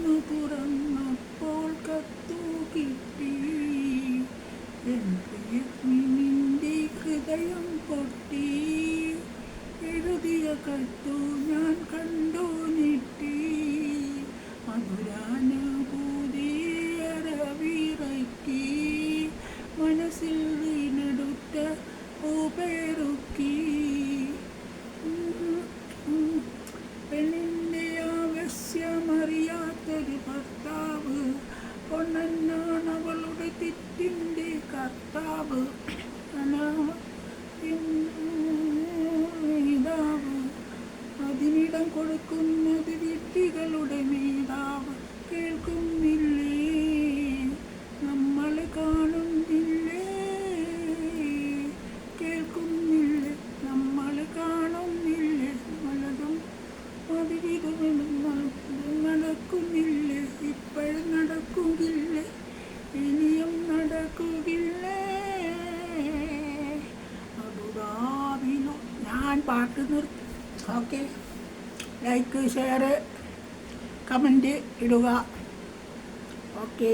കണ്ണു തുറന്നപ്പോൾ കത്തു കിട്ടി. എൻ പ്രിയനിന്റെ ഹൃദയം പൊട്ടി. എഴുതിയ കത്തു ഞാൻ കണ്ടു ഞെട്ടി. മധുരാനുഭൂതിയരവിറക്കി. മനസ്സിൽ വീണെടുത്ത പൂപേറുക്കി. പെണ്ണിൻ്റെ ആവശ്യമറിയാത്തൊരു ഭർത്താവ്. പൊണ്ണനാണ് അവളുടെ തെറ്റിൻ്റെ കർത്താവ്. നേതാവ് അതിനിടം കൊടുക്കുന്നത് വിഡ്ഢികളുടെ നേതാവ്. കേൾക്കുന്നില്ലേ, നമ്മൾ കാണുന്നില്ലേ? കേൾക്കുന്നില്ലേ, നമ്മൾ കാണുന്നില്ലേ? പലതും അതിവിധമെന്നും നടക്കുന്നില്ലേ? ഇപ്പോഴും നടക്കുകില്ലേ? ഇനിയും നടക്കുകില്ലേ? അബുദാബിയിലോ ഞാൻ പാട്ട് നിർത്തി. ഓക്കെ, ലൈക്ക്, ഷെയർ, കമൻറ്റ് ഇടുക. ഓക്കെ.